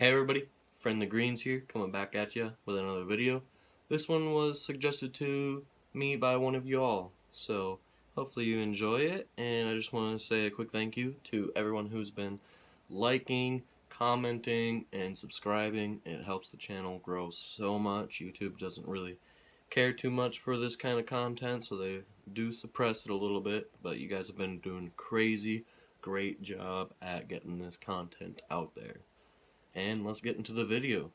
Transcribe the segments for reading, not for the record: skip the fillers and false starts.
Hey everybody, Friend the Greens here, coming back at you with another video. This one was suggested to me by one of you all, so hopefully you enjoy it, and I just want to say a quick thank you to everyone who's been liking, commenting, and subscribing. It helps the channel grow so much. YouTube doesn't really care too much for this kind of content, so they do suppress it a little bit, but you guys have been doing crazy great job at getting this content out there. And let's get into the video.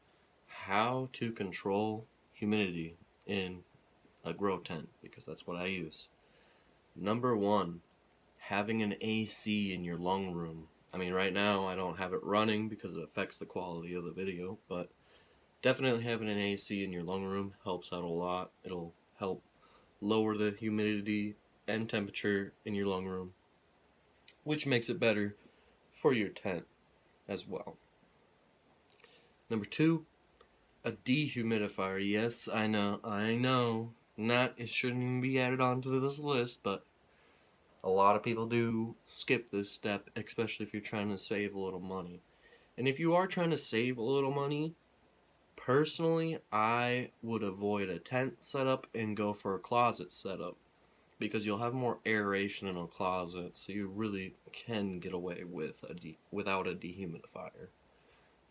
How to control humidity in a grow tent, because that's what I use. Number one, having an AC in your lung room. I mean, right now I don't have it running because it affects the quality of the video, but definitely having an AC in your lung room helps out a lot. It'll help lower the humidity and temperature in your lung room, which makes it better for your tent as well. Number two, a dehumidifier. Yes, I know. It shouldn't even be added onto this list, but a lot of people do skip this step, especially if you're trying to save a little money. And if you are trying to save a little money, personally, I would avoid a tent setup and go for a closet setup, because you'll have more aeration in a closet, so you really can get away with without a dehumidifier.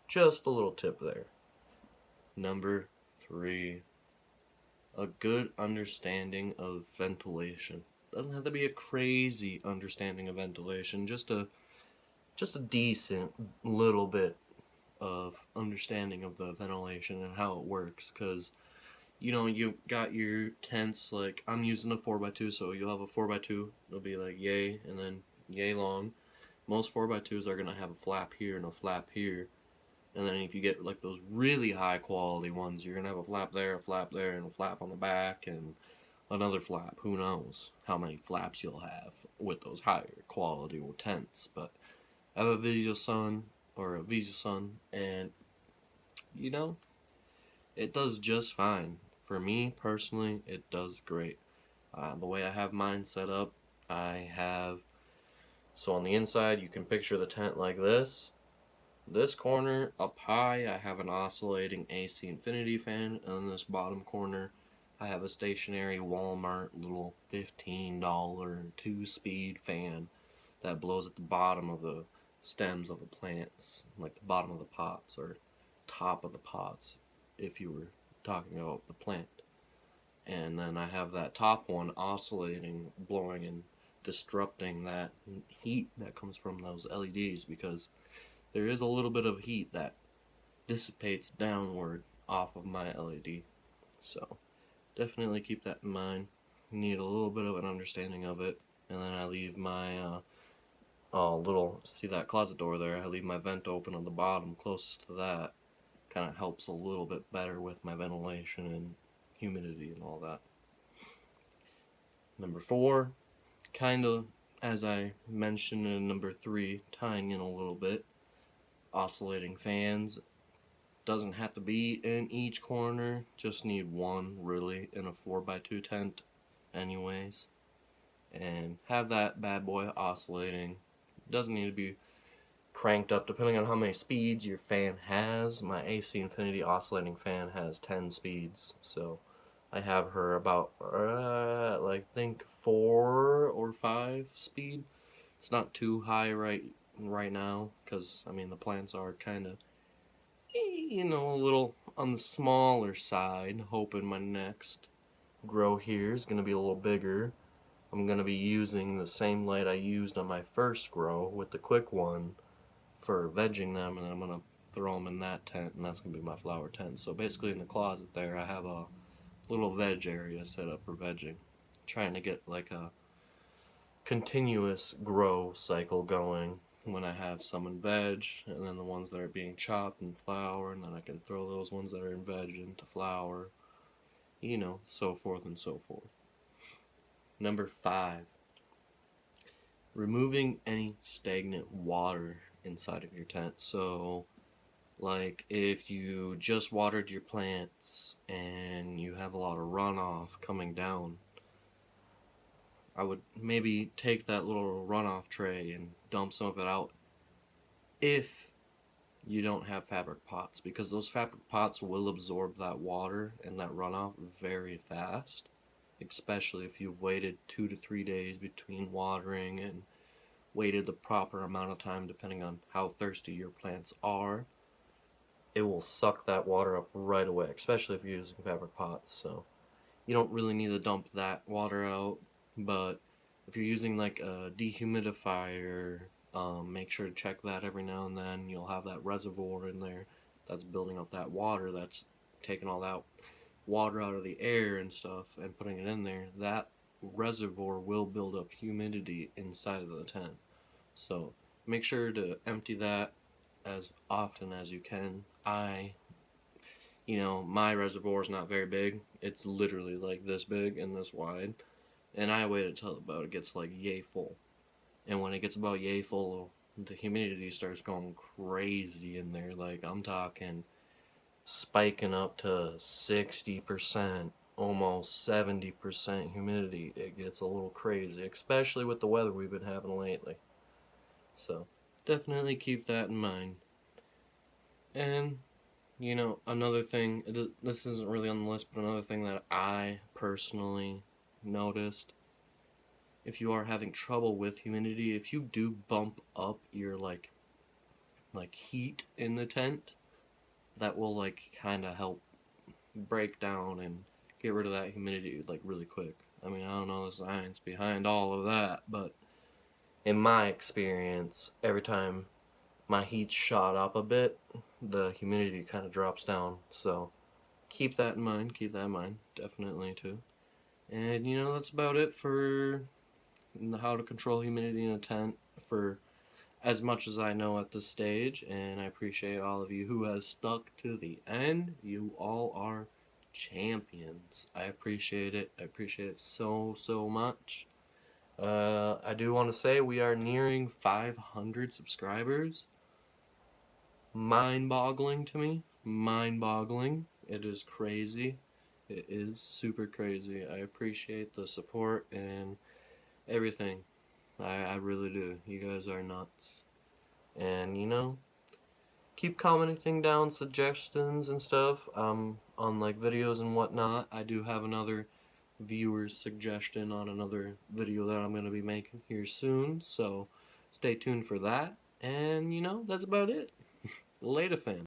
Just a little tip there. Number three, a good understanding of ventilation. Doesn't have to be a crazy understanding of ventilation, just a decent little bit of understanding of the ventilation and how it works, because you got your tents, like I'm using a 4x2, so you'll have a 4x2, it'll be like yay and then yay long. Most 4x2s are gonna have a flap here and a flap here. And then if you get like those really high quality ones, you're gonna have a flap there, and a flap on the back, and another flap. Who knows how many flaps you'll have with those higher quality tents. But I have a VisuSun, and it does just fine. For me personally, it does great. The way I have mine set up, so on the inside you can picture the tent like this. This corner up high, I have an oscillating AC infinity fan, and in this bottom corner, I have a stationary Walmart little $15 2-speed fan that blows at the bottom of the stems of the plants, like the bottom of the pots or top of the pots, if you were talking about the plant. And then I have that top one oscillating, blowing and disrupting that heat that comes from those LEDs, because there is a little bit of heat that dissipates downward off of my LED. So definitely keep that in mind. You need a little bit of an understanding of it. And then I leave my see that closet door there, I leave my vent open on the bottom closest to that. Kind of helps a little bit better with my ventilation and humidity and all that. Number four, kind of as I mentioned in number three, tying in a little bit, oscillating fans. Doesn't have to be in each corner, just need one really in a 4x2 tent anyways, and have that bad boy oscillating. Doesn't need to be cranked up depending on how many speeds your fan has. My AC Infinity oscillating fan has 10 speeds, so I have her about I think 4 or 5 speed. It's not too high right now, because I mean the plants are kind of a little on the smaller side. Hoping my next grow here is going to be a little bigger. I'm going to be using the same light I used on my first grow with the quick one for vegging them, and then I'm going to throw them in that tent, and that's going to be my flower tent. So basically in the closet there I have a little veg area set up for vegging, trying to get like a continuous grow cycle going. When I have some in veg, and then the ones that are being chopped in flower, and then I can throw those ones that are in veg into flower, so forth and so forth. Number five, removing any stagnant water inside of your tent. So like if you just watered your plants and you have a lot of runoff coming down, I would maybe take that little runoff tray and dump some of it out if you don't have fabric pots, because those fabric pots will absorb that water and that runoff very fast, especially if you've waited 2 to 3 days between watering and waited the proper amount of time depending on how thirsty your plants are. It will suck that water up right away, especially if you're using fabric pots. So you don't really need to dump that water out, but if you're using like a dehumidifier, make sure to check that every now and then. You'll have that reservoir in there that's building up that water, that's taking all that water out of the air and stuff and putting it in there. That reservoir will build up humidity inside of the tent. So make sure to empty that as often as you can. My reservoir is not very big. It's literally like this big and this wide. And I wait until about it gets like yay full. And when it gets about yay full, the humidity starts going crazy in there. Like, I'm talking spiking up to 60%, almost 70% humidity. It gets a little crazy, especially with the weather we've been having lately. So definitely keep that in mind. And another thing, this isn't really on the list, but another thing that I personally noticed, if you are having trouble with humidity, if you do bump up your like heat in the tent, that will like kind of help break down and get rid of that humidity like really quick. I mean, I don't know the science behind all of that, but in my experience, every time my heat's shot up a bit, the humidity kind of drops down. So keep that in mind, definitely too. And that's about it for how to control humidity in a tent, for as much as I know at this stage. And I appreciate all of you who has stuck to the end. You all are champions. I appreciate it. I appreciate it so much. I do want to say we are nearing 500 subscribers. Mind-boggling to me. Mind-boggling. It is crazy. It is super crazy. I appreciate the support and everything. I really do. You guys are nuts. And keep commenting down suggestions and stuff on like videos and whatnot. I do have another viewer's suggestion on another video that I'm going to be making here soon, so stay tuned for that. And that's about it. Later, fam.